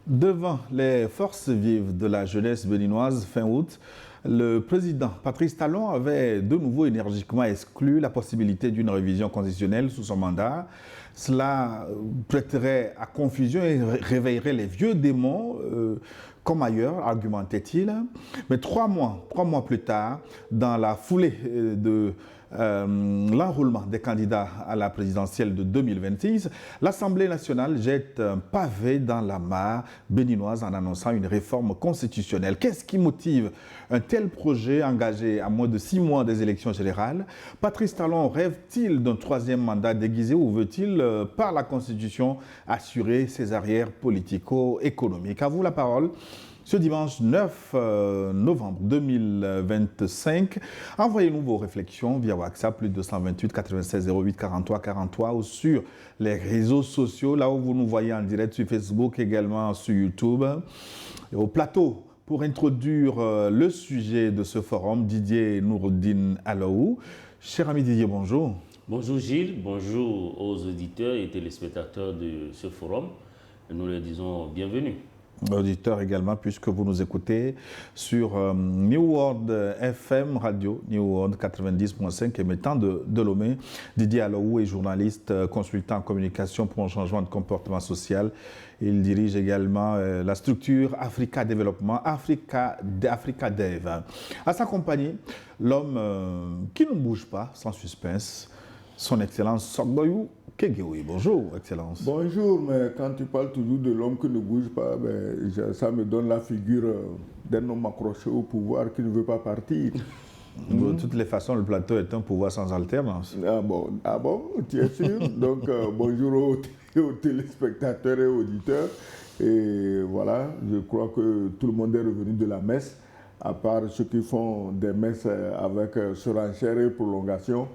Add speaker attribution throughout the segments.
Speaker 1: Devant les forces vives de la jeunesse béninoise fin août, le président Patrice Talon avait de nouveau énergiquement exclu la possibilité d'une révision constitutionnelle sous son mandat. Cela prêterait à confusion et réveillerait les vieux démons, comme ailleurs, argumentait-il. Mais trois mois plus tard, dans la foulée de l'enrôlement des candidats à la présidentielle de 2026, l'Assemblée nationale jette un pavé dans la mare béninoise en annonçant une réforme constitutionnelle. Qu'est-ce qui motive un tel projet engagé à moins de 6 mois des élections générales? Patrice Talon rêve-t-il d'un troisième mandat déguisé ou veut-il, par la Constitution, assurer ses arrières politico-économiques? À vous la parole. Ce dimanche 9 novembre 2025, envoyez-nous vos réflexions via WhatsApp, plus 228 96 08 43 43 ou sur les réseaux sociaux, là où vous nous voyez en direct sur Facebook, également sur YouTube. Et au plateau, pour introduire le sujet de ce forum, Didier Nouroudine Alaou. Cher ami Didier, bonjour.
Speaker 2: Bonjour Gilles, bonjour aux auditeurs et téléspectateurs de ce forum. Nous leur disons bienvenue.
Speaker 1: Auditeurs également, puisque vous nous écoutez sur New World FM Radio, New World 90.5, émettant de Lomé. Didier Alaou est journaliste, consultant en communication pour un changement de comportement social. Il dirige également la structure Africa Développement, Africa Dev. À sa compagnie, l'homme qui ne bouge pas sans suspense, son Excellence Sogboyou Kegeoui. Bonjour, Excellence.
Speaker 3: Bonjour, mais quand tu parles toujours de l'homme qui ne bouge pas, ça me donne la figure d'un homme accroché au pouvoir qui ne veut pas partir.
Speaker 1: De toutes les façons, le plateau est un pouvoir sans alternance.
Speaker 3: Ah bon, tu es sûr? Donc, bonjour aux téléspectateurs et auditeurs. Et voilà, je crois que tout le monde est revenu de la messe, à part ceux qui font des messes avec surenchère et prolongation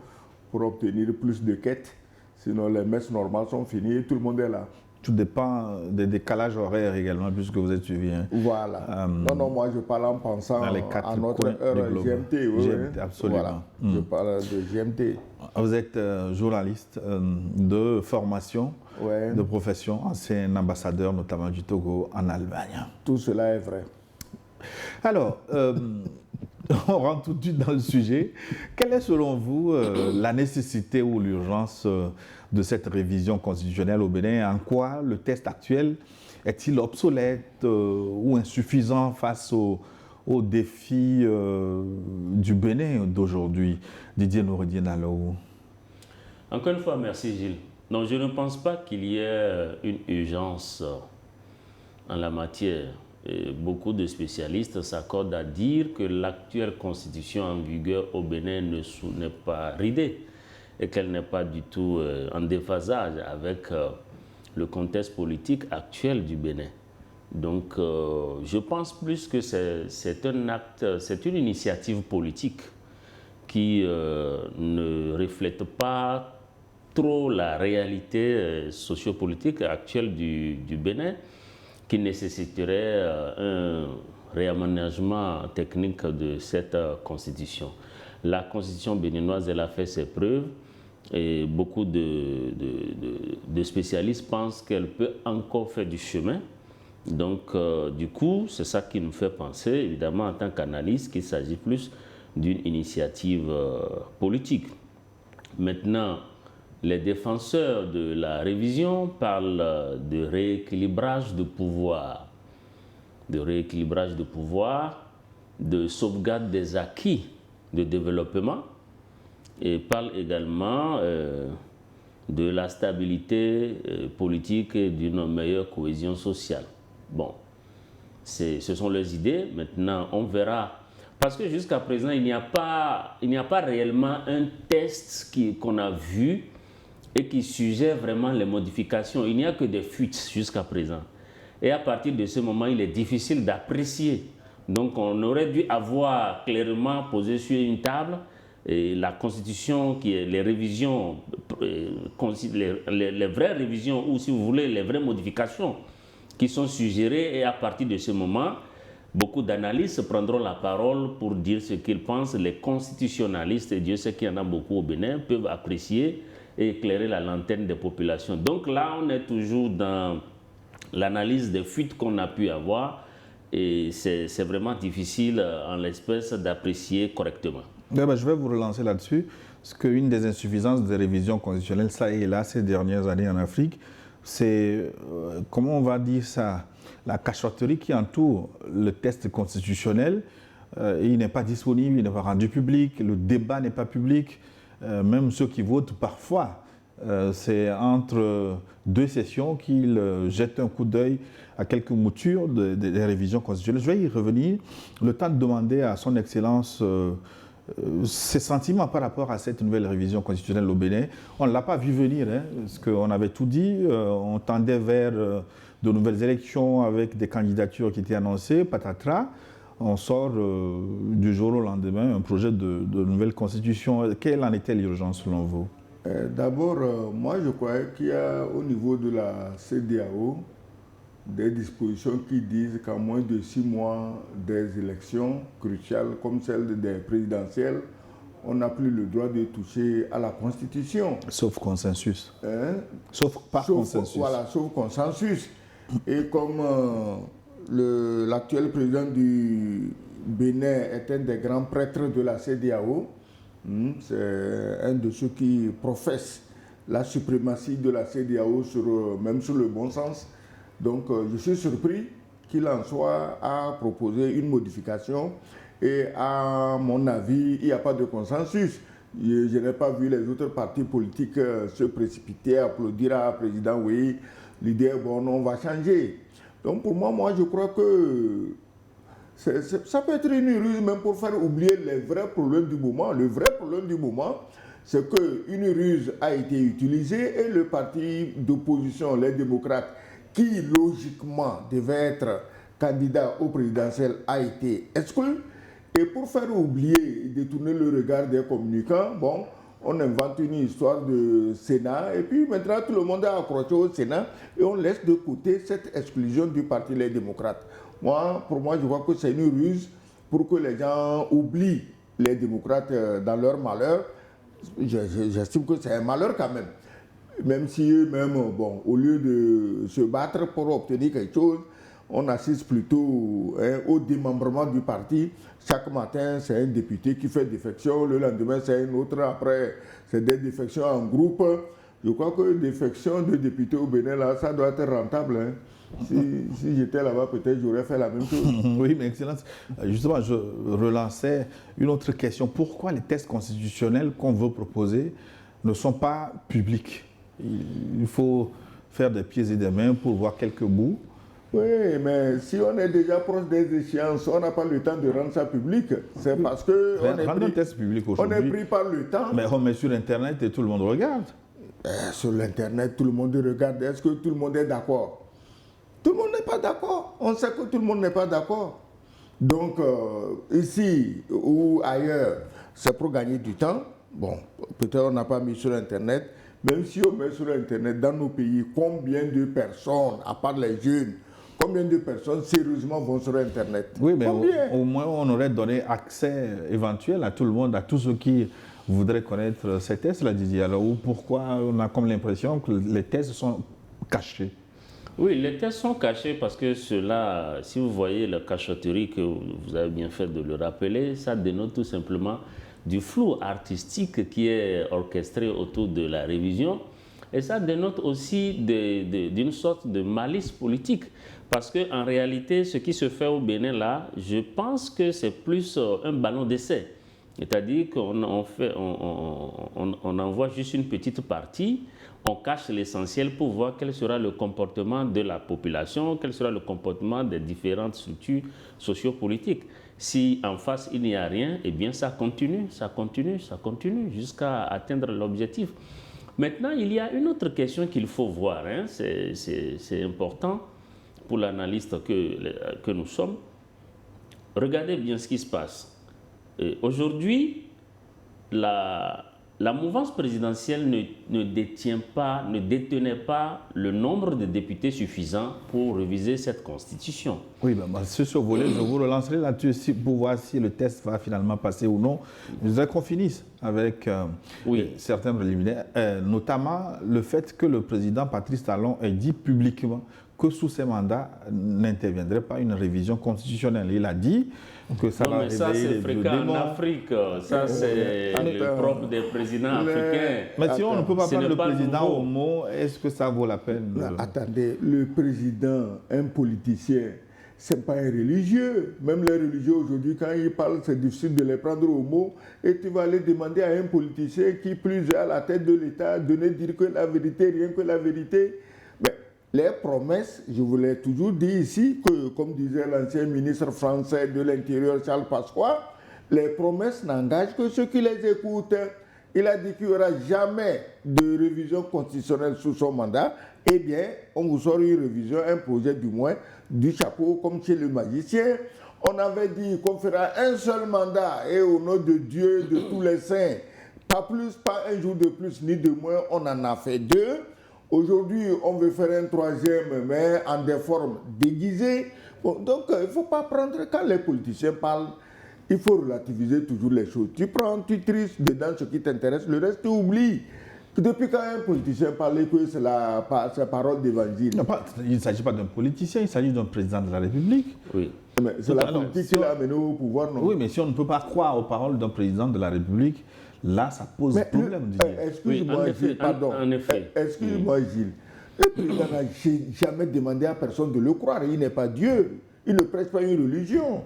Speaker 3: pour obtenir plus de quêtes. Sinon, les messes normales sont finies et tout le monde est là.
Speaker 1: Tout dépend des décalages horaires également, puisque vous êtes suivi. Hein.
Speaker 3: Voilà. Non, moi je parle en pensant à notre heure GMT. Oui,
Speaker 1: GMT, absolument.
Speaker 3: Voilà. Je parle de GMT.
Speaker 1: Vous êtes journaliste de formation, de profession, ancien ambassadeur notamment du Togo en Allemagne.
Speaker 3: Tout cela est vrai.
Speaker 1: Alors, on rentre tout de suite dans le sujet. Quelle est selon vous la nécessité ou l'urgence de cette révision constitutionnelle au Bénin? En quoi le texte actuel est-il obsolète ou insuffisant face aux défis du Bénin d'aujourd'hui? Didier Nouroudine Alaou.
Speaker 2: Encore une fois, merci Gilles. Non, je ne pense pas qu'il y ait une urgence en la matière. Et beaucoup de spécialistes s'accordent à dire que l'actuelle constitution en vigueur au Bénin n'est pas ridée et qu'elle n'est pas du tout en déphasage avec le contexte politique actuel du Bénin. Donc je pense plus que c'est un acte, c'est une initiative politique qui ne reflète pas trop la réalité sociopolitique actuelle du Bénin, qui nécessiterait un réaménagement technique de cette constitution. La constitution béninoise, elle a fait ses preuves et beaucoup de spécialistes pensent qu'elle peut encore faire du chemin. Donc, du coup, c'est ça qui nous fait penser, évidemment, en tant qu'analyste, qu'il s'agit plus d'une initiative politique. Maintenant, les défenseurs de la révision parlent de rééquilibrage de pouvoir, de sauvegarde des acquis de développement et parlent également de la stabilité politique et d'une meilleure cohésion sociale. Bon, ce sont leurs idées. Maintenant, on verra. Parce que jusqu'à présent, il n'y a pas réellement un test qu'on a vu et qui suggère vraiment les modifications. Il n'y a que des fuites jusqu'à présent. Et à partir de ce moment, il est difficile d'apprécier. Donc on aurait dû avoir clairement posé sur une table la constitution, qui est les révisions, les vraies révisions, ou si vous voulez, les vraies modifications qui sont suggérées. Et à partir de ce moment, beaucoup d'analystes prendront la parole pour dire ce qu'ils pensent. Les constitutionnalistes, et Dieu sait qu'il y en a beaucoup au Bénin, peuvent apprécier et éclairer la lanterne des populations. Donc là, on est toujours dans l'analyse des fuites qu'on a pu avoir, et c'est vraiment difficile en l'espèce d'apprécier correctement.
Speaker 1: Je vais vous relancer là-dessus, parce qu'une des insuffisances des révisions constitutionnelles, ça et là, ces dernières années en Afrique, c'est, comment on va dire ça, la cachotterie qui entoure le test constitutionnel. Il n'est pas disponible, il n'est pas rendu public, le débat n'est pas public. Même ceux qui votent parfois, c'est entre deux sessions qu'ils jettent un coup d'œil à quelques moutures des révisions constitutionnelles. Je vais y revenir. Le temps de demander à son Excellence ses sentiments par rapport à cette nouvelle révision constitutionnelle au Bénin. On ne l'a pas vu venir, hein, parce qu'on avait tout dit. On tendait vers de nouvelles élections avec des candidatures qui étaient annoncées, patatras. On sort du jour au lendemain un projet de nouvelle constitution. Quelle en était l'urgence selon vous?
Speaker 3: D'abord, moi je croyais qu'il y a au niveau de la CEDEAO des dispositions qui disent qu'en moins de 6 mois des élections cruciales comme celle des présidentielles, on n'a plus le droit de toucher à la Constitution.
Speaker 1: Sauf consensus.
Speaker 3: Hein?
Speaker 1: Sauf consensus.
Speaker 3: Voilà, sauf consensus. Et comme l'actuel président du Bénin est un des grands prêtres de la CEDEAO, c'est un de ceux qui professent la suprématie de la CEDEAO même sur le bon sens. Donc je suis surpris qu'il en soit à proposer une modification et à mon avis, il n'y a pas de consensus. Je n'ai pas vu les autres partis politiques se précipiter, applaudir à président, oui, l'idée est bonne, on va changer. Donc pour moi, je crois que ça peut être une ruse même pour faire oublier les vrais problèmes du moment. Le vrai problème du moment, c'est qu'une ruse a été utilisée et le parti d'opposition, les démocrates, qui logiquement devait être candidat au présidentiel, a été exclu. Et pour faire oublier et détourner le regard des communicants, bon, on invente une histoire de Sénat et puis maintenant tout le monde a accroché au Sénat et on laisse de côté cette exclusion du parti Les Démocrates. Pour moi, je vois que c'est une ruse pour que les gens oublient les démocrates dans leur malheur. J'estime que c'est un malheur quand même. Même si eux-mêmes, bon, au lieu de se battre pour obtenir quelque chose, on assiste plutôt au démembrement du parti. Chaque matin, c'est un député qui fait défection. Le lendemain, c'est un autre. Après, c'est des défections en groupe. Je crois que défection de députés au Bénin, là, ça doit être rentable. Hein. Si j'étais là-bas, peut-être j'aurais fait la même chose.
Speaker 1: Oui, mais Excellence, justement, je relançais une autre question. Pourquoi les tests constitutionnels qu'on veut proposer ne sont pas publics? Il faut faire des pieds et des mains pour voir quelques bouts.
Speaker 3: Oui, mais si on est déjà proche des échéances, on n'a pas le temps de rendre ça public. C'est parce que
Speaker 1: rendre un test public aujourd'hui.
Speaker 3: On est pris par le temps.
Speaker 1: Mais on met sur Internet et tout le monde regarde.
Speaker 3: Sur l'Internet, tout le monde regarde. Est-ce que tout le monde est d'accord? Tout le monde n'est pas d'accord. On sait que tout le monde n'est pas d'accord. Donc, ici ou ailleurs, c'est pour gagner du temps. Bon, peut-être on n'a pas mis sur Internet. Même si on met sur Internet, dans nos pays, combien de personnes, à part les jeunes, combien de personnes sérieusement vont sur Internet?
Speaker 1: Oui, mais au moins on aurait donné accès éventuel à tout le monde, à tous ceux qui voudraient connaître ces tests, là, Didier. Alors pourquoi on a comme l'impression que les tests sont cachés?
Speaker 2: Oui, les tests sont cachés parce que cela, si vous voyez la cachotterie que vous avez bien fait de le rappeler, ça dénote tout simplement du flou artistique qui est orchestré autour de la révision. Et ça dénote aussi d'une sorte de malice politique. Parce qu'en réalité, ce qui se fait au Bénin là, je pense que c'est plus un ballon d'essai. C'est-à-dire qu'on envoie juste une petite partie, on cache l'essentiel pour voir quel sera le comportement de la population, quel sera le comportement des différentes structures sociopolitiques. Si en face il n'y a rien, eh bien ça continue jusqu'à atteindre l'objectif. Maintenant, il y a une autre question qu'il faut voir, hein. C'est important pour l'analyste que nous sommes. Regardez bien ce qui se passe. Aujourd'hui, la mouvance présidentielle ne détenait pas le nombre de députés suffisant pour réviser cette constitution.
Speaker 1: Oui, sur ce volet, je vous relancerai là-dessus pour voir si le test va finalement passer ou non. Je voudrais qu'on finisse avec certains préliminaires, notamment le fait que le président Patrice Talon ait dit publiquement que sous ses mandats n'interviendrait pas une révision constitutionnelle. Il a dit que ça va réveiller
Speaker 2: ça, c'est fréquent
Speaker 1: démons.
Speaker 2: en Afrique. Ça, c'est le propre des présidents africains.
Speaker 1: Mais si on ne peut pas prendre le président
Speaker 2: nouveau.
Speaker 1: au mot, est-ce que ça vaut la peine
Speaker 3: Attendez, le président, un politicien, c'est pas un religieux. Même les religieux aujourd'hui, quand ils parlent, c'est difficile de les prendre au mot. Et tu vas aller demander à un politicien qui plus est à la tête de l'État de ne dire que la vérité, rien que la vérité. Mais les promesses, je vous l'ai toujours dit ici, que comme disait l'ancien ministre français de l'Intérieur Charles Pasqua, les promesses n'engagent que ceux qui les écoutent. Il a dit qu'il n'y aura jamais de révision constitutionnelle sous son mandat. Eh bien, on vous sort une révision, un projet du moins, du chapeau, comme chez le magicien. On avait dit qu'on fera un seul mandat, et au nom de Dieu, de tous les saints, pas plus, pas un jour de plus ni de moins, on en a fait 2. Aujourd'hui, on veut faire un 3e, mais en des formes déguisées. Bon, donc, il ne faut pas prendre, quand les politiciens parlent, il faut relativiser toujours les choses. Tu prends, tu tristes dedans ce qui t'intéresse, le reste tu oublies. Depuis quand un politicien parlait que c'est la parole d'évangile.
Speaker 1: Il ne s'agit pas d'un politicien, il s'agit d'un président de la République.
Speaker 2: Oui.
Speaker 3: Mais c'est la politique qui l'a amené au pouvoir, non?
Speaker 1: Oui, mais si on ne peut pas croire aux paroles d'un président de la République, là, ça pose problème.
Speaker 3: Excuse-moi,
Speaker 2: oui,
Speaker 3: Gilles, pardon.
Speaker 2: En effet.
Speaker 3: Excuse-moi, Gilles. Le président n'a jamais demandé à personne de le croire. Il n'est pas Dieu. Il ne prêche pas une religion.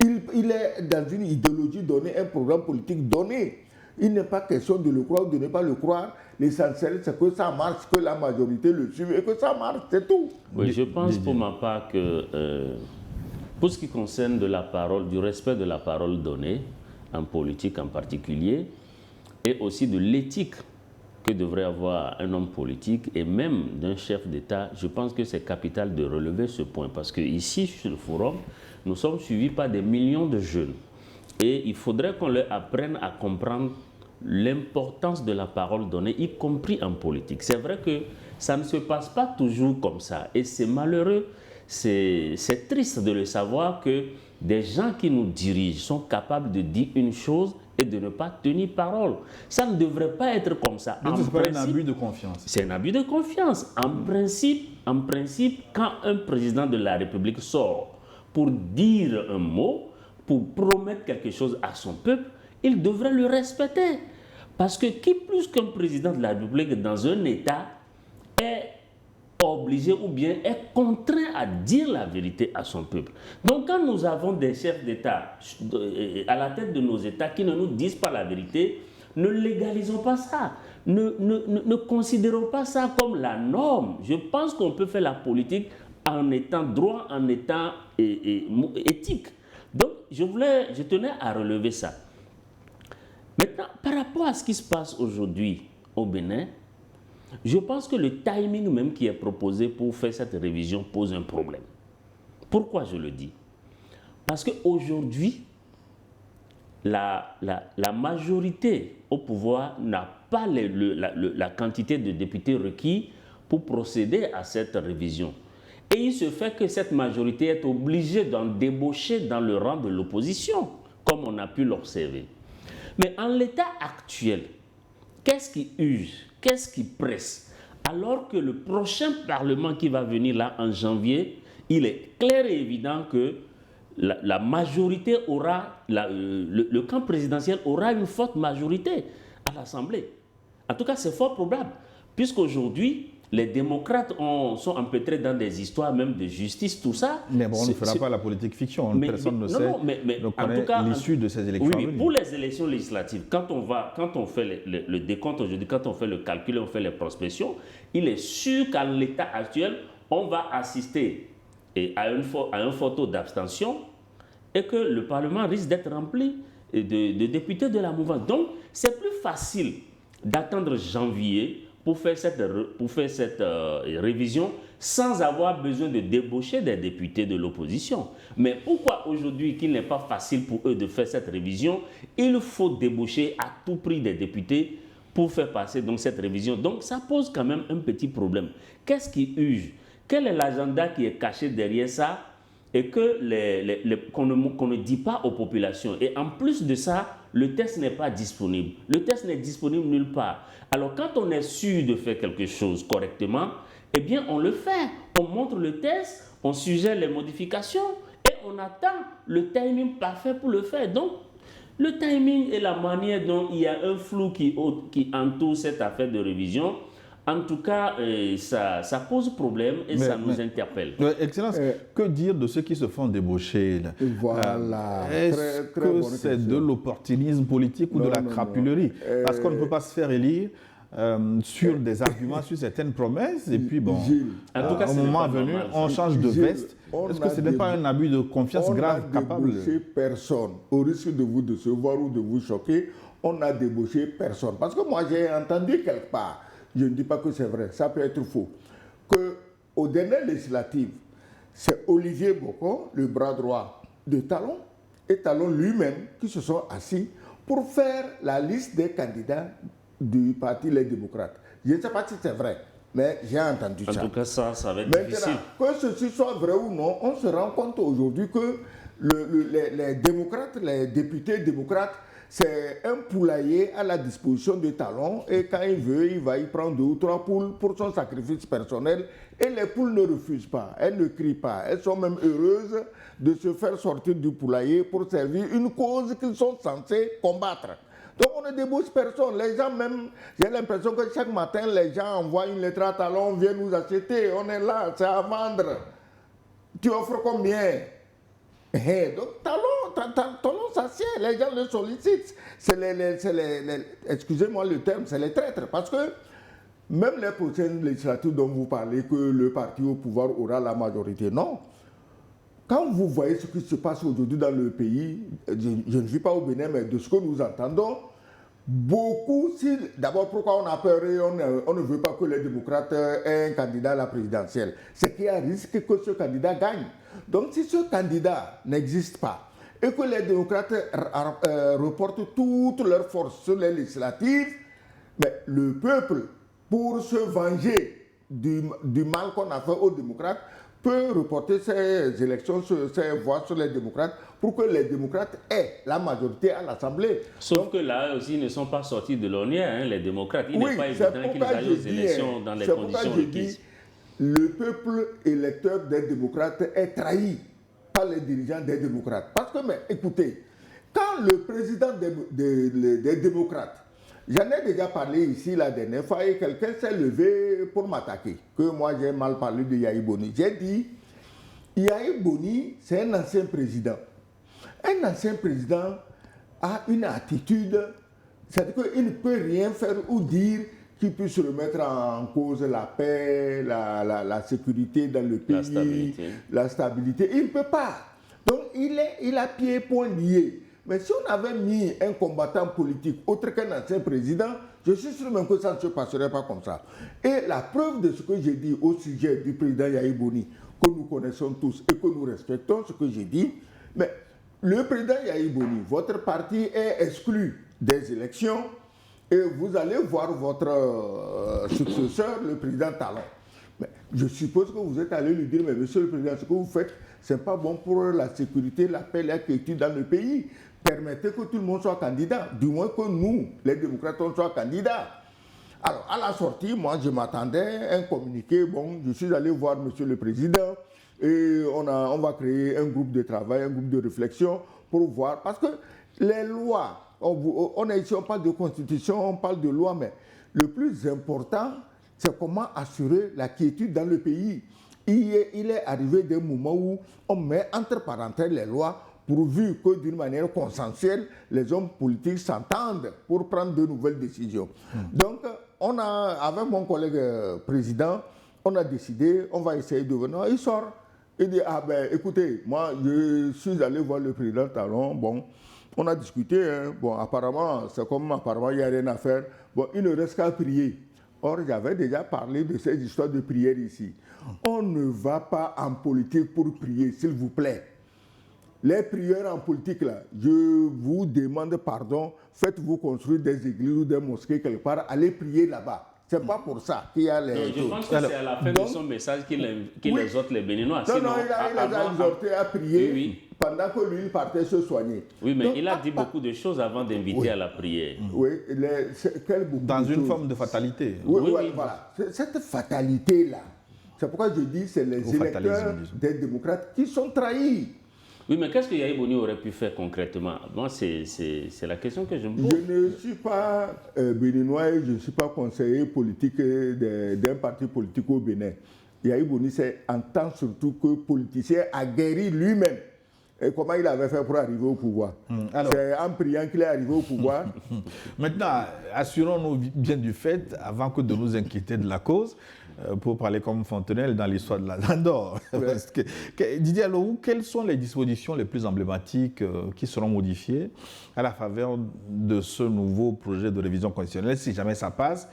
Speaker 3: Il est dans une idéologie donnée, un programme politique donné. Il n'est pas question de le croire ou de ne pas le croire. L'essentiel, c'est que ça marche, que la majorité le suive et que ça marche, c'est tout.
Speaker 2: Oui, je pense pour ma part que pour ce qui concerne de la parole, du respect de la parole donnée, en politique en particulier, et aussi de l'éthique que devrait avoir un homme politique et même d'un chef d'État, je pense que c'est capital de relever ce point. Parce que ici, sur le forum, nous sommes suivis par des millions de jeunes. Et il faudrait qu'on leur apprenne à comprendre l'importance de la parole donnée, y compris en politique. C'est vrai que ça ne se passe pas toujours comme ça. Et c'est malheureux, c'est triste de le savoir que des gens qui nous dirigent sont capables de dire une chose et de ne pas tenir parole. Ça ne devrait pas être comme ça.
Speaker 1: Donc c'est un abus de confiance.
Speaker 2: C'est un abus de confiance. En principe, quand un président de la République sort pour dire un mot, pour promettre quelque chose à son peuple, il devrait le respecter. Parce que qui plus qu'un président de la République dans un État est obligé ou bien est contraint à dire la vérité à son peuple. Donc quand nous avons des chefs d'État à la tête de nos États qui ne nous disent pas la vérité, ne légalisons pas ça. Ne considérons pas ça comme la norme. Je pense qu'on peut faire la politique en étant droit, en étant éthique. Donc, je tenais à relever ça. Maintenant, par rapport à ce qui se passe aujourd'hui au Bénin, je pense que le timing même qui est proposé pour faire cette révision pose un problème. Pourquoi je le dis? Parce qu'aujourd'hui, la majorité au pouvoir n'a pas la quantité de députés requis pour procéder à cette révision. Et il se fait que cette majorité est obligée d'en débaucher dans le rang de l'opposition, comme on a pu l'observer. Mais en l'état actuel, qu'est-ce qui use? Qu'est-ce qui presse? Alors que le prochain Parlement qui va venir là en janvier, il est clair et évident que la majorité aura, le camp présidentiel aura une forte majorité à l'Assemblée. En tout cas, c'est fort probable, puisqu'aujourd'hui, les démocrates sont empêtrés dans des histoires même de justice, tout ça.
Speaker 1: Mais bon, on ne fera pas la politique fiction. Personne ne sait.
Speaker 2: Mais en tout cas,
Speaker 1: l'issue de ces élections.
Speaker 2: Oui, pour les élections législatives, quand on fait le décompte aujourd'hui, quand on fait le calcul, on fait les prospections, il est sûr qu'à l'état actuel, on va assister à un fort taux d'abstention et que le Parlement risque d'être rempli de députés de la mouvance. Donc, c'est plus facile d'attendre janvier pour faire cette révision sans avoir besoin de débaucher des députés de l'opposition. Mais pourquoi aujourd'hui qu'il n'est pas facile pour eux de faire cette révision? Il faut débaucher à tout prix des députés pour faire passer donc cette révision. Donc ça pose quand même un petit problème. Qu'est-ce qui use? Quel est l'agenda qui est caché derrière ça et qu'on ne dit pas aux populations? Et en plus de ça, le test n'est pas disponible. Le test n'est disponible nulle part. Alors quand on est sûr de faire quelque chose correctement, eh bien on le fait. on montre le test, on suggère les modifications et on attend le timing parfait pour le faire. Donc, le timing et la manière dont il y a un flou qui entoure cette affaire de révision, en tout cas, ça pose problème et ça nous interpelle.
Speaker 1: Excellence, que dire de ceux qui se font débaucher là?
Speaker 3: Voilà.
Speaker 1: Est-ce que c'est de l'opportunisme politique ou de la crapulerie? Parce qu'on ne peut pas se faire élire sur des arguments, sur certaines promesses, et puis bon,
Speaker 2: en tout cas,
Speaker 1: au moment venu, on change de veste. Est-ce que ce n'est pas un abus de confiance grave capable?
Speaker 3: On n'a débauché personne. Au risque de vous décevoir ou de vous choquer, on n'a débauché personne. Parce que moi, j'ai entendu quelque part, je ne dis pas que c'est vrai, ça peut être faux, qu'aux dernières législatives, c'est Olivier Boko, le bras droit de Talon, et Talon lui-même qui se sont assis pour faire la liste des candidats du parti Les Démocrates. Je ne sais pas si c'est vrai, mais j'ai entendu ça.
Speaker 2: En tout cas, ça va être difficile.
Speaker 3: Que ceci soit vrai ou non, on se rend compte aujourd'hui que les démocrates, les députés démocrates, c'est un poulailler à la disposition de Talon et quand il veut, il va y prendre 2 ou 3 poules pour son sacrifice personnel et les poules ne refusent pas, elles ne crient pas, elles sont même heureuses de se faire sortir du poulailler pour servir une cause qu'ils sont censés combattre. Donc on ne débouche personne. Les gens même, j'ai l'impression que chaque matin, les gens envoient une lettre à Talon, viens nous acheter, on est là, c'est à vendre. Tu offres combien? Donc Talon s'assied, les gens le sollicitent. Excusez-moi le terme, c'est les traîtres. Parce que même les prochaines législatives dont vous parlez, que le parti au pouvoir aura la majorité, non. Quand vous voyez ce qui se passe aujourd'hui dans le pays, je ne vis pas au Bénin, mais de ce que nous entendons, beaucoup, d'abord pourquoi on a peur et on ne veut pas que les démocrates aient un candidat à la présidentielle, c'est qu'il y a risque que ce candidat gagne. Donc si ce candidat n'existe pas et que les démocrates reportent toutes leurs forces sur les législatives, mais le peuple, pour se venger du mal qu'on a fait aux démocrates, peut reporter ces élections, ces voix sur les démocrates pour que les démocrates aient la majorité à l'Assemblée.
Speaker 2: Sauf que là aussi, ils ne sont pas sortis de l'ornière, hein, les démocrates. Il n'est pas évident qu'ils aillent aux élections dans les conditions requises.
Speaker 3: Le peuple électeur des démocrates est trahi par les dirigeants des démocrates. Parce que, mais écoutez, quand le président des démocrates, j'en ai déjà parlé ici la dernière fois et quelqu'un s'est levé pour m'attaquer, que moi j'ai mal parlé de Yahi Boni. J'ai dit, Yahi Boni, c'est un ancien président. Un ancien président a une attitude, c'est-à-dire qu'il ne peut rien faire ou dire qui puisse remettre en cause la paix, la sécurité dans le pays, la stabilité. Il ne peut pas. Donc il a pieds et poings liés. Mais si on avait mis un combattant politique autre qu'un ancien président, je suis sûr même que ça ne se passerait pas comme ça. Et la preuve de ce que j'ai dit au sujet du président Yahi Boni, que nous connaissons tous et que nous respectons, ce que j'ai dit, mais le président Yahi Boni, votre parti est exclu des élections et vous allez voir votre successeur, le président Talon. Mais je suppose que vous êtes allé lui dire, mais monsieur le président, ce que vous faites, ce n'est pas bon pour la sécurité, la paix, la quiétude dans le pays. Permettez que tout le monde soit candidat, du moins que nous, les démocrates, on soit candidats. Alors, à la sortie, moi, je m'attendais à un communiqué. Bon, je suis allé voir monsieur le président et on va créer un groupe de travail, un groupe de réflexion pour voir. Parce que les lois, on est ici, on parle de constitution, on parle de loi, mais le plus important, c'est comment assurer la quiétude dans le pays. Il est arrivé des moments où on met entre parenthèses les lois pourvu que d'une manière consensuelle, les hommes politiques s'entendent pour prendre de nouvelles décisions. Donc, avec mon collègue président, on a décidé, on va essayer de venir. Il sort, il dit, ah ben écoutez, moi je suis allé voir le président Talon, bon, on a discuté, hein, bon apparemment, c'est comme apparemment il n'y a rien à faire, bon, il ne reste qu'à prier. Or, j'avais déjà parlé de ces histoires de prière ici. On ne va pas en politique pour prier, s'il vous plaît. Les prières en politique, là, je vous demande pardon, faites-vous construire des églises ou des mosquées quelque part, allez prier là-bas. Ce n'est pas pour ça qu'il y a les...
Speaker 2: Je pense que c'est à la fin de son message qu'il exhorte les Béninois.
Speaker 3: Non, il les a exhortés à prier pendant que lui, il partait se soigner.
Speaker 2: Oui, mais donc, il a dit beaucoup de choses avant d'inviter à la prière.
Speaker 3: Oui,
Speaker 1: dans une forme de fatalité.
Speaker 3: Oui, voilà. Cette fatalité-là, C'est pourquoi je dis que c'est les électeurs des démocrates qui sont trahis.
Speaker 2: Oui, mais qu'est-ce que Yahi Boni aurait pu faire concrètement? Moi, c'est la question que je me pose.
Speaker 3: Je ne suis pas béninois et je ne suis pas conseiller politique d'un parti politique au Bénin. Yahi Boni, en tant surtout que politicien, aguerri lui-même. Et comment il avait fait pour arriver au pouvoir? C'est en priant qu'il est arrivé au pouvoir.
Speaker 1: Maintenant, assurons-nous bien du fait, avant que de nous inquiéter de la cause, pour parler comme Fontenelle dans l'histoire de la Landor. Didier Alorou, quelles sont les dispositions les plus emblématiques qui seront modifiées à la faveur de ce nouveau projet de révision constitutionnelle, si jamais ça passe?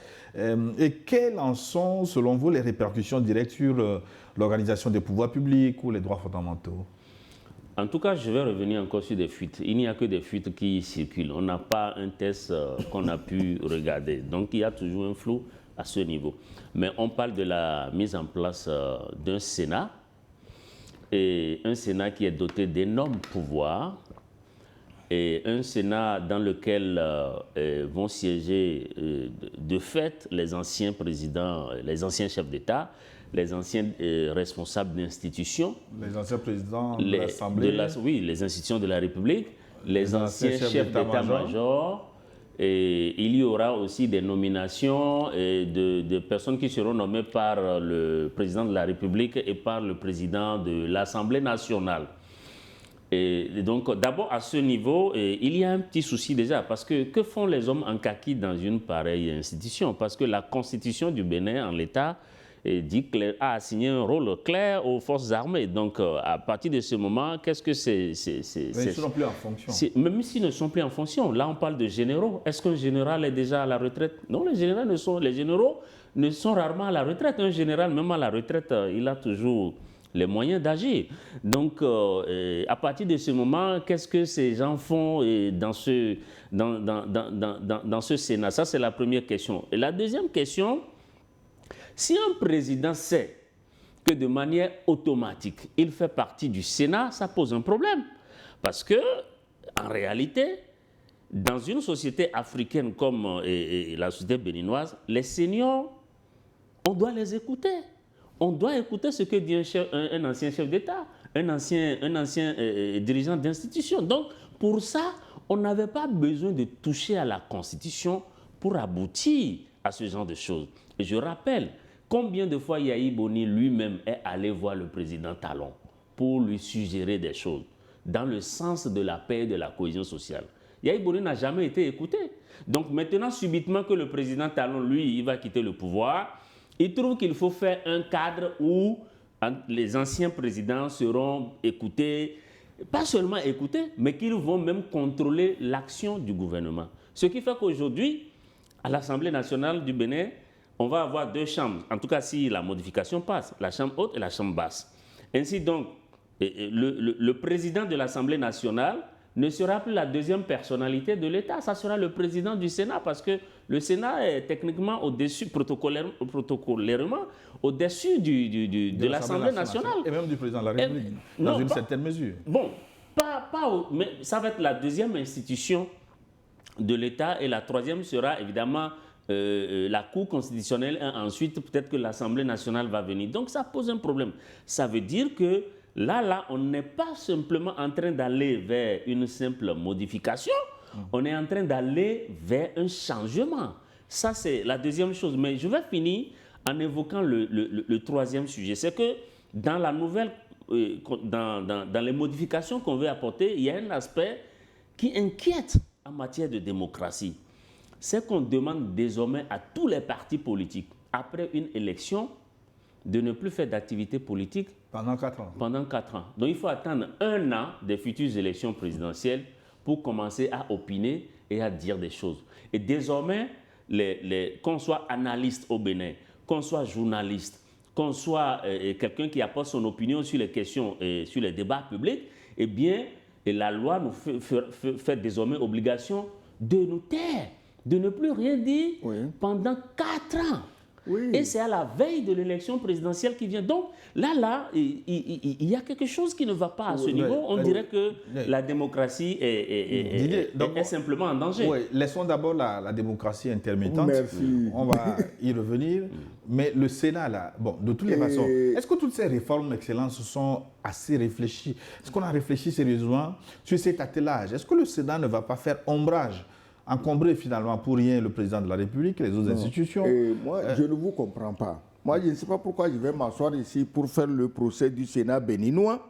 Speaker 1: Et quelles en sont, selon vous, les répercussions directes sur l'organisation des pouvoirs publics ou les droits fondamentaux?
Speaker 2: En tout cas, je vais revenir encore sur des fuites. Il n'y a que des fuites qui circulent. On n'a pas un test qu'on a pu regarder. Donc, il y a toujours un flou à ce niveau. Mais on parle de la mise en place d'un Sénat, et un Sénat qui est doté d'énormes pouvoirs, et un Sénat dans lequel vont siéger de fait les anciens présidents, les anciens chefs d'État, les anciens responsables d'institutions.
Speaker 1: Les anciens présidents de l'Assemblée.
Speaker 2: Oui, les institutions de la République, les anciens chefs d'État-major. Et il y aura aussi des nominations de personnes qui seront nommées par le président de la République et par le président de l'Assemblée nationale. Et donc, d'abord, à ce niveau, il y a un petit souci déjà, parce que font les hommes en kaki dans une pareille institution? Parce que la Constitution du Bénin, en l'état, dit a assigné un rôle clair aux forces armées. Donc, à partir de ce moment, qu'est-ce que c'est?
Speaker 1: Mais ils ne sont plus en fonction.
Speaker 2: Même s'ils ne sont plus en fonction, là, on parle de généraux. Est-ce qu'un général est déjà à la retraite? Non, les généraux ne sont rarement à la retraite. Un général, même à la retraite, il a toujours les moyens d'agir. Donc, à partir de ce moment, qu'est-ce que ces gens font dans ce Sénat? Ça, c'est la première question. Et la deuxième question, si un président sait que de manière automatique, il fait partie du Sénat, ça pose un problème. Parce que, en réalité, dans une société africaine comme la société béninoise, les seniors, on doit les écouter. On doit écouter ce que dit un ancien chef d'État, un ancien dirigeant d'institution. Donc, pour ça, on n'avait pas besoin de toucher à la Constitution pour aboutir à ce genre de choses. Et je rappelle, combien de fois Yahi Boni lui-même est allé voir le président Talon pour lui suggérer des choses dans le sens de la paix et de la cohésion sociale. Yahi Boni n'a jamais été écouté. Donc maintenant, subitement que le président Talon, lui, il va quitter le pouvoir, il trouve qu'il faut faire un cadre où les anciens présidents seront écoutés, pas seulement écoutés, mais qu'ils vont même contrôler l'action du gouvernement. Ce qui fait qu'aujourd'hui, à l'Assemblée nationale du Bénin, on va avoir deux chambres, en tout cas si la modification passe, la chambre haute et la chambre basse. Ainsi donc, le président de l'Assemblée nationale ne sera plus la deuxième personnalité de l'État, ça sera le président du Sénat, parce que le Sénat est techniquement au-dessus, protocolairement, au-dessus de l'Assemblée nationale.
Speaker 1: Et même du président de la République, dans une certaine mesure.
Speaker 2: Bon, mais ça va être la deuxième institution de l'État, et la troisième sera évidemment la Cour constitutionnelle, et ensuite peut-être que l'Assemblée nationale va venir. Donc ça pose un problème. Ça veut dire que là, on n'est pas simplement en train d'aller vers une simple modification, on est en train d'aller vers un changement. Ça, c'est la deuxième chose. Mais je vais finir en évoquant le troisième sujet. C'est que dans la nouvelle, dans les modifications qu'on veut apporter, il y a un aspect qui inquiète en matière de démocratie. C'est qu'on demande désormais à tous les partis politiques, après une élection, de ne plus faire d'activité politique
Speaker 1: pendant 4 ans.
Speaker 2: Pendant 4 ans. Donc il faut attendre 1 an des futures élections présidentielles pour commencer à opiner et à dire des choses. Et désormais, qu'on soit analyste au Bénin, qu'on soit journaliste, qu'on soit quelqu'un qui apporte son opinion sur les questions et sur les débats publics, eh bien, la loi nous fait désormais obligation de nous taire, de ne plus rien dire pendant 4 ans. Et c'est à la veille de l'élection présidentielle qui vient. Donc, il y a quelque chose qui ne va pas à ce niveau. On dirait que la démocratie est simplement en danger.
Speaker 1: Oui, laissons d'abord la démocratie intermittente.
Speaker 3: Merci.
Speaker 1: On va y revenir. Mais le Sénat, là, bon, de toutes les façons, est-ce que toutes ces réformes d'excellence sont assez réfléchies? Est-ce qu'on a réfléchi sérieusement sur cet attelage? Est-ce que le Sénat ne va pas faire ombrage, encombrer finalement pour rien le président de la République et les autres institutions?
Speaker 3: Et moi, je ne vous comprends pas. Moi, je ne sais pas pourquoi je vais m'asseoir ici pour faire le procès du Sénat béninois,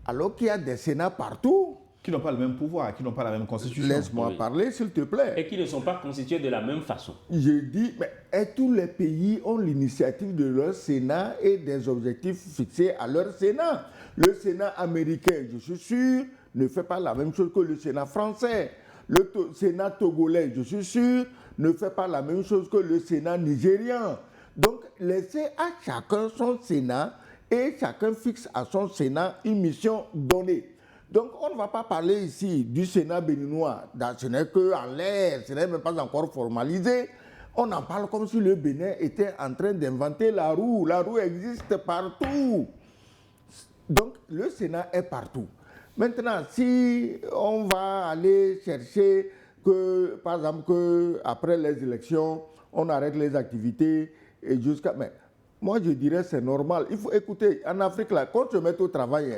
Speaker 3: alors qu'il y a des Sénats partout.
Speaker 1: Qui n'ont pas le même pouvoir, qui n'ont pas la même constitution.
Speaker 3: Laisse-moi parler, s'il te plaît.
Speaker 2: Et qui ne sont pas constitués de la même façon.
Speaker 3: Je dis, mais tous les pays ont l'initiative de leur Sénat et des objectifs fixés à leur Sénat. Le Sénat américain, je suis sûr, ne fait pas la même chose que le Sénat français. Le Sénat togolais, je suis sûr, ne fait pas la même chose que le Sénat nigérian. Donc, laissez à chacun son Sénat et chacun fixe à son Sénat une mission donnée. Donc, on ne va pas parler ici du Sénat béninois. Ce n'est qu'en l'air, ce n'est même pas encore formalisé. On en parle comme si le Bénin était en train d'inventer la roue. La roue existe partout. Donc, le Sénat est partout. Maintenant, si on va aller chercher que, par exemple, qu'après les élections, on arrête les activités et jusqu'à... Mais moi, je dirais que c'est normal. Il faut écouter, en Afrique, là, quand on se met au travail,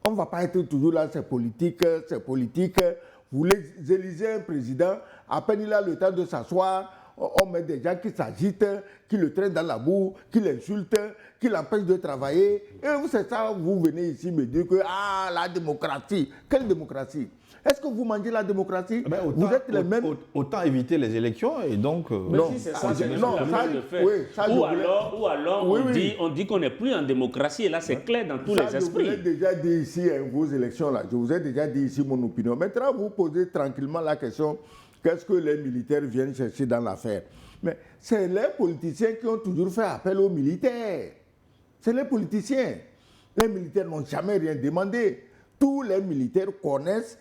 Speaker 3: on ne va pas être toujours là, c'est politique, c'est politique. Vous élisez un président, à peine il a le temps de s'asseoir, on met des gens qui s'agitent, qui le traînent dans la boue, qui l'insultent, qui l'empêchent de travailler. Et c'est ça, vous venez ici me dire que la démocratie. Quelle démocratie? Est-ce que vous mangez la démocratie? Vous êtes les mêmes.
Speaker 1: Autant éviter les élections et donc.
Speaker 2: Non, si c'est ça, ou alors on dit qu'on n'est plus en démocratie et là c'est clair dans tous les esprits.
Speaker 3: Je vous ai déjà dit ici à vos élections là. Je vous ai déjà dit ici mon opinion. Maintenant vous posez tranquillement la question. Qu'est-ce que les militaires viennent chercher dans l'affaire? Mais c'est les politiciens qui ont toujours fait appel aux militaires. C'est les politiciens. Les militaires n'ont jamais rien demandé. Tous les militaires connaissent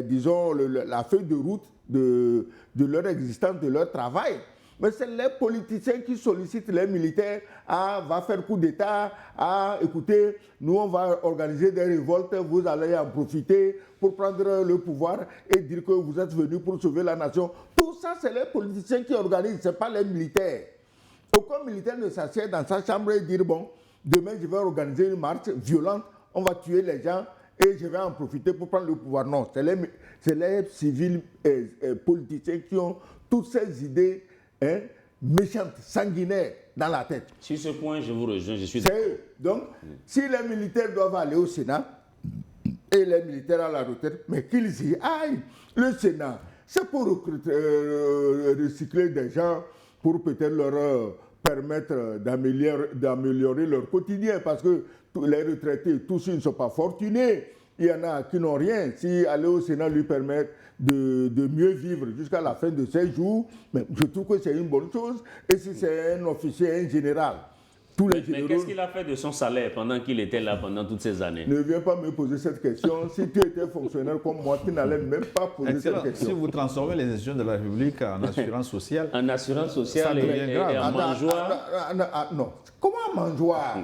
Speaker 3: disons, la feuille de route de leur existence, de leur travail. Mais c'est les politiciens qui sollicitent les militaires va faire coup d'État, écoutez, nous on va organiser des révoltes, vous allez en profiter pour prendre le pouvoir et dire que vous êtes venus pour sauver la nation. Tout ça, c'est les politiciens qui organisent, ce n'est pas les militaires. Aucun militaire ne s'assied dans sa chambre et dire, bon, demain je vais organiser une marche violente, on va tuer les gens et je vais en profiter pour prendre le pouvoir. Non, c'est les civils politiciens qui ont toutes ces idées méchantes, sanguinaires dans la tête.
Speaker 2: Sur ce point, je vous rejoins, je suis d'accord.
Speaker 3: Donc, si les militaires doivent aller au Sénat et les militaires à la retraite, mais qu'ils y aillent. Le Sénat, c'est pour recycler des gens, pour peut-être leur permettre d'améliorer leur quotidien, parce que les retraités, tous ils ne sont pas fortunés. Il y en a qui n'ont rien. Si aller au Sénat lui permet de mieux vivre jusqu'à la fin de ses jours, mais je trouve que c'est une bonne chose. Et si c'est un officier, un général,
Speaker 2: mais qu'est-ce qu'il a fait de son salaire pendant qu'il était là pendant toutes ces années?
Speaker 3: Ne viens pas me poser cette question. Si tu étais fonctionnaire comme moi, tu n'allais même pas poser cette question.
Speaker 1: Si vous transformez les institutions de la République en assurance sociale,
Speaker 2: en assurance sociale
Speaker 1: et
Speaker 2: en mangeoire.
Speaker 3: Non. Comment mangeoire?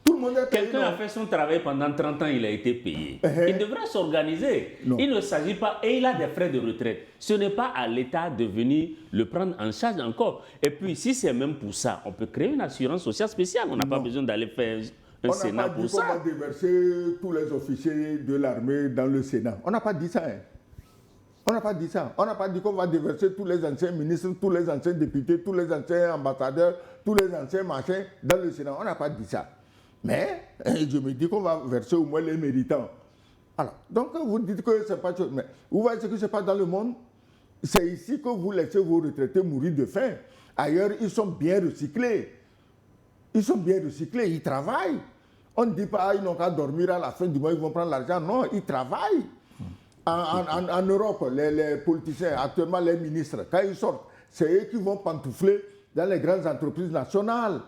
Speaker 3: Tout le monde est payé.
Speaker 2: Quelqu'un a fait son travail pendant 30 ans, il a été payé. Il devrait s'organiser. Il ne s'agit pas, et il a des frais de retraite. Ce n'est pas à l'État de venir le prendre en charge encore. Et puis, si c'est même pour ça, on peut créer une assurance sociale spéciale. On n'a pas besoin d'aller faire un Sénat pour ça.
Speaker 3: On n'a pas dit qu'on va déverser tous les officiers de l'armée dans le Sénat. On n'a pas dit ça. On n'a pas dit ça. On n'a pas dit qu'on va déverser tous les anciens ministres, tous les anciens députés, tous les anciens ambassadeurs, tous les anciens machins dans le Sénat. On n'a pas dit ça. Mais je me dis qu'on va verser au moins les méritants. Alors, donc vous dites que ce n'est pas... Mais vous voyez ce qui se passe dans le monde? C'est ici que vous laissez vos retraités mourir de faim. Ailleurs, ils sont bien recyclés. Ils sont bien recyclés, ils travaillent. On ne dit pas ils n'ont qu'à dormir à la fin du mois, ils vont prendre l'argent. Non, ils travaillent. En Europe, les politiciens, actuellement les ministres, quand ils sortent, c'est eux qui vont pantoufler dans les grandes entreprises nationales.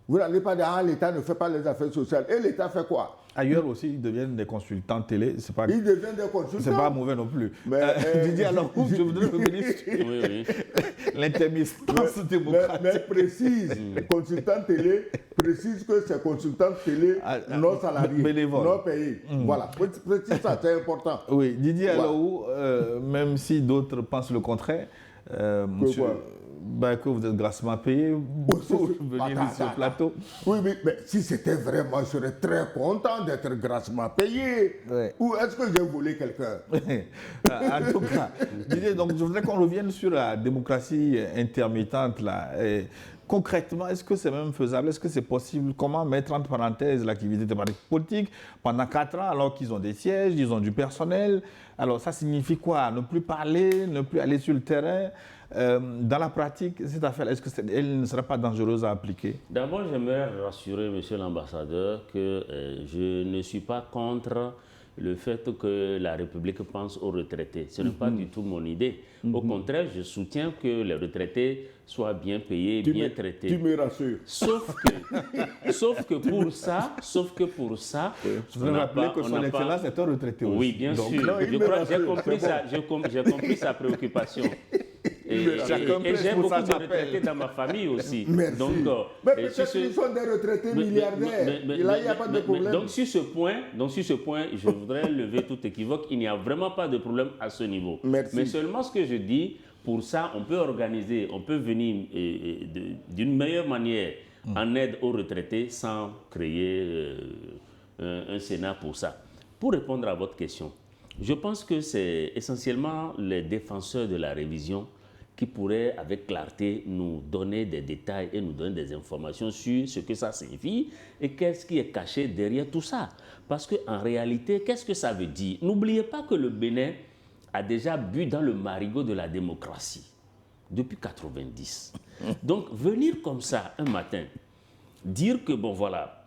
Speaker 3: Vous n'allez pas dire, ah, l'État ne fait pas les affaires sociales. Et l'État fait quoi?
Speaker 1: Ailleurs aussi, ils deviennent des consultants télé.
Speaker 3: Ils deviennent des consultants.
Speaker 1: C'est pas mauvais non plus.
Speaker 3: Mais,
Speaker 1: Didier, alors, je voudrais revenir sur l'intermittence démocratique.
Speaker 3: Mais précise, consultant télé, précise que c'est consultant télé non salarié,
Speaker 1: bénévole,
Speaker 3: non payé. Voilà, précise ça, c'est important.
Speaker 1: Oui, Didier
Speaker 3: Voilà.
Speaker 1: Alaoult, même si d'autres pensent le contraire, monsieur, que vous êtes grassement payé pour venir ici au plateau.
Speaker 3: Oui, mais si c'était vraiment, je serais très content d'être grassement payé.
Speaker 1: Ouais.
Speaker 3: Ou est-ce que j'ai volé quelqu'un?
Speaker 1: En tout cas, Didier, donc, je voudrais qu'on revienne sur la démocratie intermittente. Là. Et concrètement, est-ce que c'est même faisable? Est-ce que c'est possible? Comment mettre entre parenthèses l'activité des partis politiques pendant 4 ans alors qu'ils ont des sièges, ils ont du personnel? Alors ça signifie quoi? Ne plus parler, ne plus aller sur le terrain? Dans la pratique, cette affaire, est-ce qu'elle ne serait pas dangereuse à appliquer? D'abord,
Speaker 2: j'aimerais rassurer Monsieur l'ambassadeur que je ne suis pas contre le fait que la République pense aux retraités. Ce n'est pas du tout mon idée. Au contraire, je soutiens que les retraités soient bien payés, bien traités.
Speaker 3: Tu me rassures.
Speaker 2: Sauf que pour ça,
Speaker 1: je voudrais rappeler que son excellence est un retraité aussi.
Speaker 2: Oui, bien sûr. Non, j'ai compris sa préoccupation. Et j'ai beaucoup de retraités dans ma famille aussi.
Speaker 3: Merci. Donc, mais peut-être qu'ils sont des retraités milliardaires. Et là, il n'y a pas de problème.
Speaker 2: Donc, sur ce point, je voudrais lever tout équivoque. Il n'y a vraiment pas de problème à ce niveau.
Speaker 3: Merci.
Speaker 2: Mais seulement ce que je dis, pour ça, on peut organiser, on peut venir d'une meilleure manière en aide aux retraités sans créer un Sénat pour ça. Pour répondre à votre question, je pense que c'est essentiellement les défenseurs de la révision qui pourraient, avec clarté, nous donner des détails et nous donner des informations sur ce que ça signifie et qu'est-ce qui est caché derrière tout ça. Parce qu'en réalité, qu'est-ce que ça veut dire? N'oubliez pas que le Bénin a déjà bu dans le marigot de la démocratie depuis 90. Donc, venir comme ça un matin, dire que, bon voilà,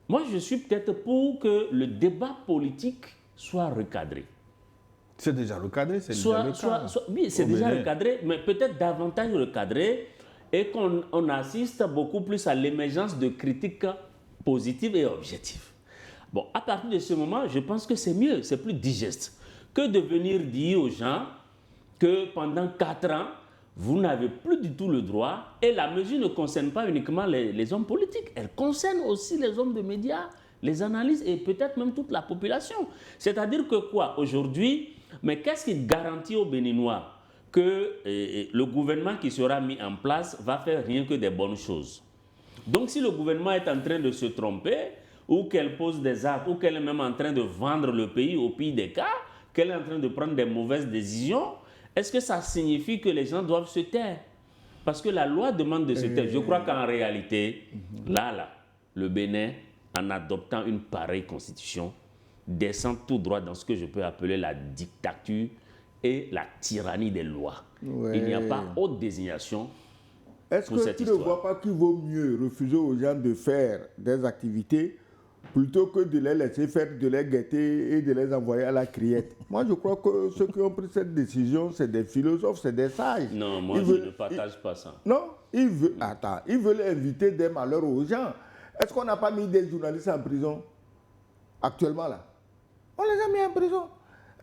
Speaker 2: moi je suis peut-être pour que le débat politique soit recadré.
Speaker 1: C'est déjà recadré, c'est déjà le cas.
Speaker 2: Oui, c'est déjà recadré, mais peut-être davantage recadré et qu'on assiste beaucoup plus à l'émergence de critiques positives et objectives. Bon, à partir de ce moment, je pense que c'est mieux, c'est plus digeste que de venir dire aux gens que pendant 4 ans, vous n'avez plus du tout le droit, et la mesure ne concerne pas uniquement les hommes politiques, elle concerne aussi les hommes de médias, les analystes et peut-être même toute la population. C'est-à-dire que quoi, aujourd'hui, mais qu'est-ce qui garantit aux Béninois que le gouvernement qui sera mis en place va faire rien que des bonnes choses? Donc si le gouvernement est en train de se tromper, ou qu'elle pose des actes, ou qu'elle est même en train de vendre le pays au pire des cas, qu'elle est en train de prendre des mauvaises décisions, est-ce que ça signifie que les gens doivent se taire? Parce que la loi demande de se taire. Je crois qu'en réalité, là, le Bénin, en adoptant une pareille constitution, descend tout droit dans ce que je peux appeler la dictature et la tyrannie des lois. Ouais. Il n'y a pas autre désignation.
Speaker 3: Est-ce que tu ne vois pas qu'il vaut mieux refuser aux gens de faire des activités plutôt que de les laisser faire, de les guetter et de les envoyer à la criette? Moi, je crois que ceux qui ont pris cette décision, c'est des philosophes, c'est des sages.
Speaker 2: Non, moi, je ne partage pas ça.
Speaker 3: Non, ils veulent inviter des malheurs aux gens. Est-ce qu'on n'a pas mis des journalistes en prison actuellement là? On les a mis en prison.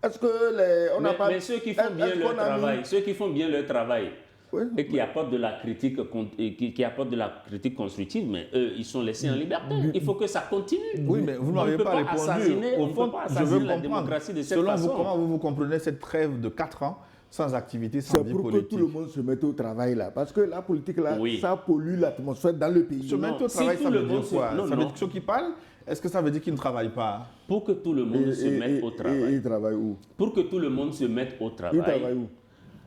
Speaker 3: Est-ce que
Speaker 2: mais ceux qui font bien leur travail, ceux qui font bien leur travail, oui, et qui apportent de la critique, qui apportent de la critique constructive, mais eux, ils sont laissés en liberté. Il faut que ça continue.
Speaker 1: Oui, mais vous ne m'avez pas répondu. Au fond, je veux la démocratie de cette façon. Selon vous, comment vous comprenez cette trêve de 4 ans sans activité, sans vie politique?
Speaker 3: C'est pour que tout le monde se mette au travail là. Parce que la politique là, ça pollue l'atmosphère dans le pays.
Speaker 1: Se mettre au travail, ça veut dire quoi? Ça veut dire que ceux qui parlent, est-ce que ça veut dire qu'ils ne travaillent pas?
Speaker 2: Pour que tout le monde se mette au travail.
Speaker 3: Ils travaillent où?
Speaker 2: Pour que tout le monde se mette au travail.
Speaker 3: Ils travaillent où?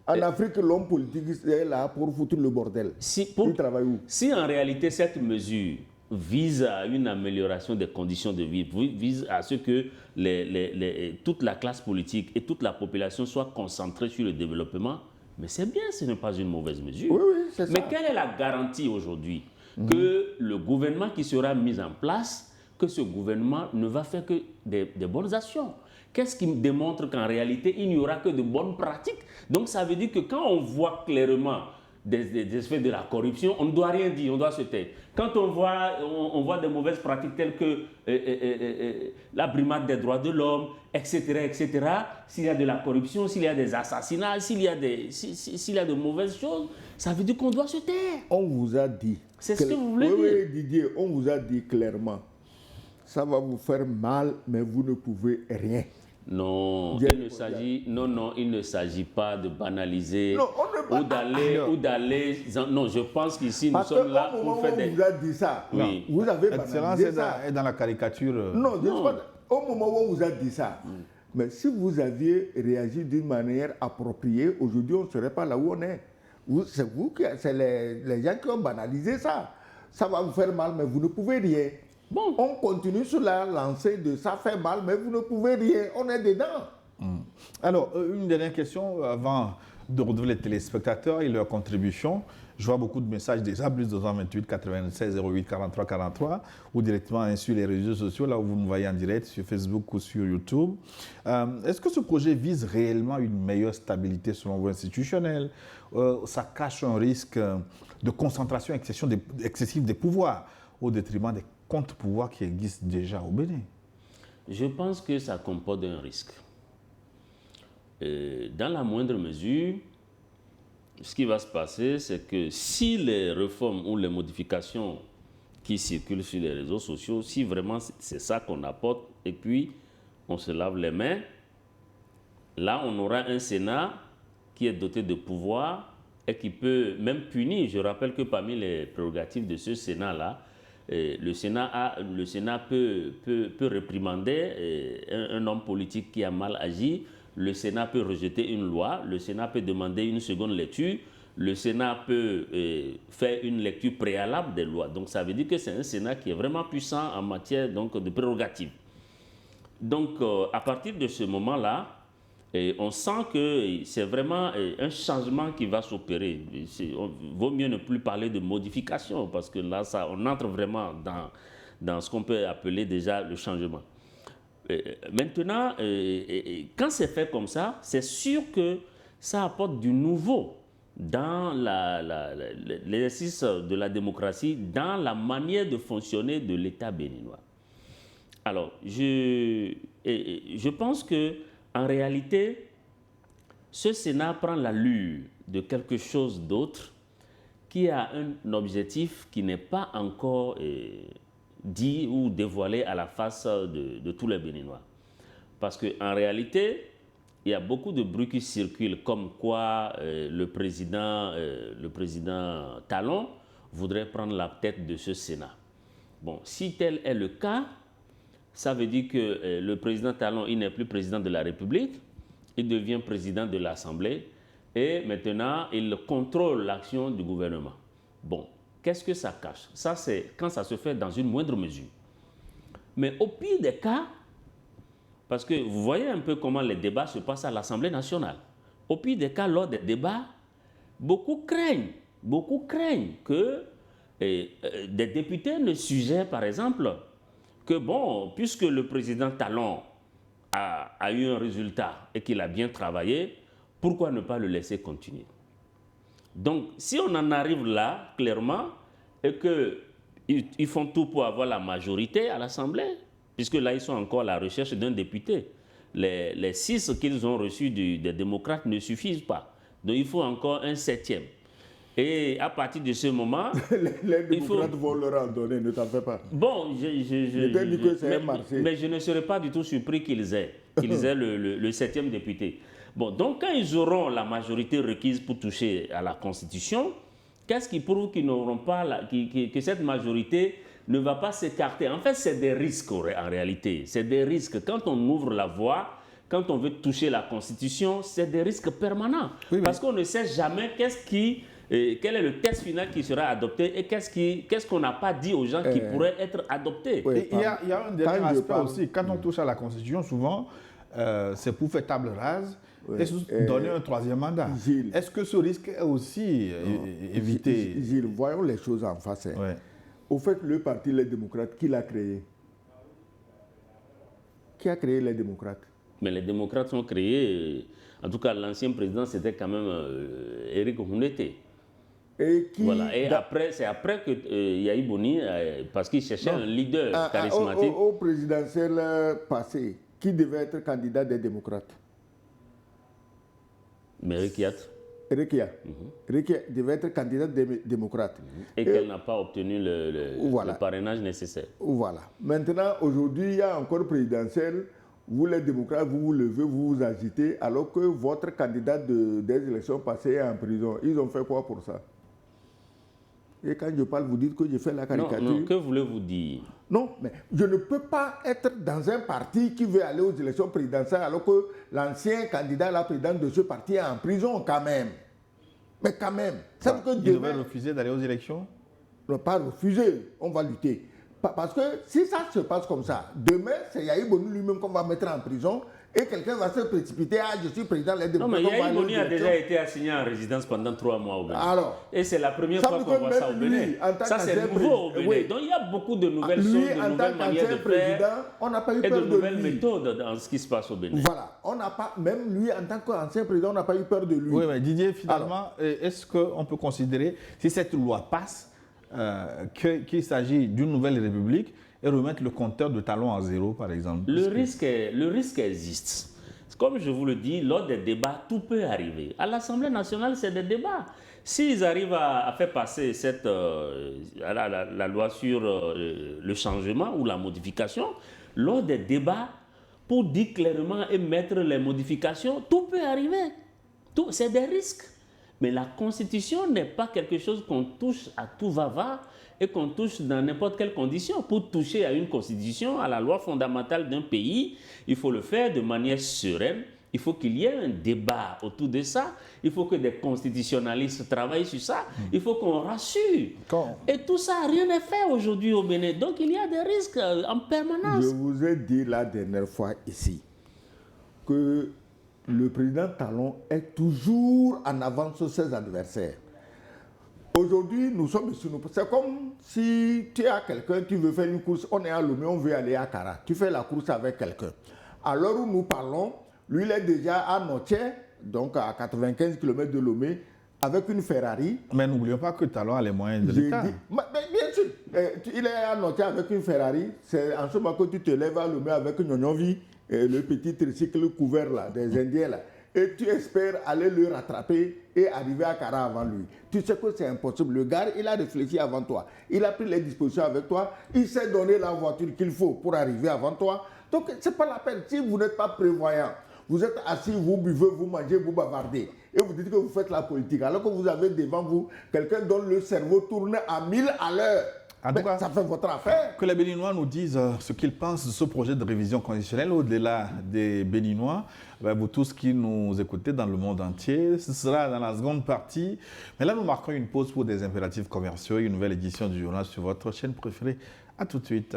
Speaker 3: En Afrique, l'homme politique est là pour foutre le bordel. Il travaille où?
Speaker 2: Si en réalité cette mesure vise à une amélioration des conditions de vie, vise à ce que toute la classe politique et toute la population soient concentrées sur le développement, mais c'est bien, ce n'est pas une mauvaise mesure.
Speaker 3: Oui, c'est ça.
Speaker 2: Mais quelle est la garantie aujourd'hui que le gouvernement qui sera mis en place, que ce gouvernement ne va faire que des bonnes actions? Qu'est-ce qui démontre qu'en réalité, il n'y aura que de bonnes pratiques? Donc, ça veut dire que quand on voit clairement des effets de la corruption, on ne doit rien dire, on doit se taire. Quand on voit des mauvaises pratiques telles que la brimade des droits de l'homme, etc., s'il y a de la corruption, s'il y a des assassinats, s'il y a de mauvaises choses, ça veut dire qu'on doit se taire.
Speaker 3: On vous a dit.
Speaker 2: C'est ce que vous voulez dire.
Speaker 3: Oui, Didier, on vous a dit clairement. Ça va vous faire mal, mais vous ne pouvez rien.
Speaker 2: Non, il ne s'agit pas de banaliser ou d'aller. Non, je pense qu'ici nous sommes là pour faire des.
Speaker 3: On vous a dit ça.
Speaker 2: Oui.
Speaker 3: Vous avez banalisé ça.
Speaker 1: Est dans la caricature.
Speaker 3: Non, au moment où on vous a dit ça. Mais si vous aviez réagi d'une manière appropriée, aujourd'hui on ne serait pas là où on est. C'est les gens qui ont banalisé ça. Ça va vous faire mal, mais vous ne pouvez rien. Bon. On continue sur la lancée de ça fait mal, mais vous ne pouvez rien. On est dedans.
Speaker 1: Alors, une dernière question avant de retrouver les téléspectateurs et leurs contributions. Je vois beaucoup de messages déjà, plus 228 96 08 43 43, ou directement sur les réseaux sociaux, là où vous nous voyez en direct, sur Facebook ou sur YouTube. Est-ce que ce projet vise réellement une meilleure stabilité selon vous institutionnelle? Ça cache un risque de concentration excessive des pouvoirs au détriment des contre-pouvoirs qui existent déjà au Bénin?
Speaker 2: Je pense que ça comporte un risque. Dans la moindre mesure, ce qui va se passer, c'est que si les réformes ou les modifications qui circulent sur les réseaux sociaux, si vraiment c'est ça qu'on apporte, et puis on se lave les mains, là on aura un Sénat qui est doté de pouvoir et qui peut même punir. Je rappelle que parmi les prérogatives de ce Sénat-là, le Sénat peut réprimander un homme politique qui a mal agi. Le Sénat peut rejeter une loi. Le Sénat peut demander une seconde lecture. Le Sénat peut faire une lecture préalable des lois. Donc ça veut dire que c'est un Sénat qui est vraiment puissant en matière donc, de prérogatives. Donc à partir de ce moment-là, on sent que c'est vraiment un changement qui va s'opérer. Il vaut mieux ne plus parler de modification parce que là, on entre vraiment dans ce qu'on peut appeler déjà le changement. Maintenant, quand c'est fait comme ça, c'est sûr que ça apporte du nouveau dans l'exercice de la démocratie, dans la manière de fonctionner de l'État béninois. Alors, je pense que en réalité, ce Sénat prend l'allure de quelque chose d'autre qui a un objectif qui n'est pas encore dit ou dévoilé à la face de tous les Béninois. Parce qu'en réalité, il y a beaucoup de bruits qui circulent comme quoi le président Talon voudrait prendre la tête de ce Sénat. Bon, si tel est le cas, ça veut dire que le président Talon, il n'est plus président de la République, il devient président de l'Assemblée et maintenant, il contrôle l'action du gouvernement. Bon, qu'est-ce que ça cache? Ça, c'est quand ça se fait dans une moindre mesure. Mais au pire des cas, parce que vous voyez un peu comment les débats se passent à l'Assemblée nationale. Au pire des cas, lors des débats, beaucoup craignent que des députés ne suggèrent, par exemple, que bon, puisque le président Talon a eu un résultat et qu'il a bien travaillé, pourquoi ne pas le laisser continuer? Donc, si on en arrive là, clairement, et qu'ils font tout pour avoir la majorité à l'Assemblée, puisque là, ils sont encore à la recherche d'un député. Les 6 qu'ils ont reçus des démocrates ne suffisent pas. Donc, il faut encore un 7e. Et à partir de ce moment...
Speaker 3: les démocrates vont leur en donner, ne t'en fais pas.
Speaker 2: Bon, mais je ne serais pas du tout surpris qu'ils aient le 7e député. Bon, donc quand ils auront la majorité requise pour toucher à la Constitution, qu'est-ce qui prouve qu'ils n'auront pas que cette majorité ne va pas s'écarter? En fait, c'est des risques en réalité. C'est des risques. Quand on ouvre la voie, quand on veut toucher la Constitution, c'est des risques permanents. Oui, parce qu'on ne sait jamais quel est le texte final qui sera adopté et qu'est-ce qu'on n'a pas dit aux gens qui pourraient être adoptés.
Speaker 1: Oui, il y a un dernier aspect aussi. Quand on touche à la Constitution, souvent, c'est pour faire table rase et donner un 3e mandat. Est-ce que ce risque est aussi évité?
Speaker 3: Gilles, voyons les choses en face. Ouais. Au fait, le parti Les Démocrates, qui l'a créé? Qui a créé les démocrates?
Speaker 2: Mais les démocrates sont créés, en tout cas l'ancien président c'était quand même Éric Hunete.
Speaker 3: Et qui,
Speaker 2: voilà. Et après, c'est après que Yahi Boni, parce qu'il cherchait un leader charismatique.
Speaker 3: Au présidentiel passé, qui devait être candidat des démocrates?
Speaker 2: Mais Rekiat.
Speaker 3: Rekia. Rekia devait être candidat des démocrates.
Speaker 2: Et qu'elle n'a pas obtenu le parrainage nécessaire.
Speaker 3: Voilà. Maintenant, aujourd'hui, il y a encore présidentiel. Vous, les démocrates, vous vous levez, vous vous agitez, alors que votre candidat des élections passées est en prison. Ils ont fait quoi pour ça? Et quand je parle, vous dites que je fais la caricature.
Speaker 2: Non, que voulez-vous dire?
Speaker 3: Non, mais je ne peux pas être dans un parti qui veut aller aux élections présidentielles alors que l'ancien candidat à la présidence de ce parti est en prison quand même. Mais quand même.
Speaker 1: Il devait refuser d'aller aux élections?
Speaker 3: Ne pas refuser, on va lutter. Parce que si ça se passe comme ça, demain, c'est Yahi Boni lui-même qu'on va mettre en prison et quelqu'un va se précipiter. Ah, je suis président des démocrates.
Speaker 2: Non, mais Yahi Boni a déjà été assigné en résidence pendant 3 mois au Bénin.
Speaker 3: Alors,
Speaker 2: et c'est la première fois qu'on voit ça au Bénin. Ça, c'est nouveau au Bénin. Oui. Donc, il y a beaucoup de nouvelles choses, de nouvelles manières de faire
Speaker 3: on n'a pas eu
Speaker 2: et
Speaker 3: peur
Speaker 2: de nouvelles méthodes dans ce qui se passe au Bénin.
Speaker 3: Voilà. On n'a pas, même lui, en tant qu'ancien président, on n'a pas eu peur de lui.
Speaker 1: Oui, mais Didier, finalement, est-ce qu'on peut considérer, si cette loi passe, qu'il s'agit d'une nouvelle république et remettre le compteur de talons à zéro, par exemple?
Speaker 2: Le risque existe. Comme je vous le dis, lors des débats, tout peut arriver. À l'Assemblée nationale, c'est des débats. S'ils arrivent à faire passer la loi sur le changement ou la modification, lors des débats, pour dire clairement et mettre les modifications, tout peut arriver. C'est des risques. Mais la Constitution n'est pas quelque chose qu'on touche à tout va-va et qu'on touche dans n'importe quelle condition. Pour toucher à une Constitution, à la loi fondamentale d'un pays, il faut le faire de manière sereine. Il faut qu'il y ait un débat autour de ça. Il faut que des constitutionnalistes travaillent sur ça. Il faut qu'on rassure. Et tout ça, rien n'est fait aujourd'hui au Bénin. Donc il y a des risques en permanence.
Speaker 3: Je vous ai dit la dernière fois ici que le président Talon est toujours en avance sur ses adversaires. Aujourd'hui, nous sommes sur nous. C'est comme si tu as quelqu'un qui veut faire une course, on est à Lomé, on veut aller à Kara. Tu fais la course avec quelqu'un. À l'heure où nous parlons, lui, il est déjà à Notier, donc à 95 km de Lomé, avec une Ferrari.
Speaker 1: Mais n'oublions pas que Talon a les moyens de l'État.
Speaker 3: Mais bien sûr, il est à Notier avec une Ferrari. C'est en ce moment que tu te lèves à Lomé avec une Nyonyovi, le petit tricycle couvert là, des Indiens là. Et tu espères aller le rattraper et arriver à Kara avant lui. Tu sais que c'est impossible. Le gars, il a réfléchi avant toi. Il a pris les dispositions avec toi. Il s'est donné la voiture qu'il faut pour arriver avant toi. Donc, ce n'est pas la peine. Si vous n'êtes pas prévoyant, vous êtes assis, vous buvez, vous mangez, vous bavardez. Et vous dites que vous faites la politique. Alors que vous avez devant vous quelqu'un dont le cerveau tourne à 1000 à l'heure. En tout cas, ça fait votre affaire.
Speaker 1: Que les Béninois nous disent ce qu'ils pensent de ce projet de révision conditionnelle au-delà des Béninois. Vous tous qui nous écoutez dans le monde entier, ce sera dans la seconde partie. Mais là, nous marquons une pause pour des impératifs commerciaux et une nouvelle édition du journal sur votre chaîne préférée. À tout de suite.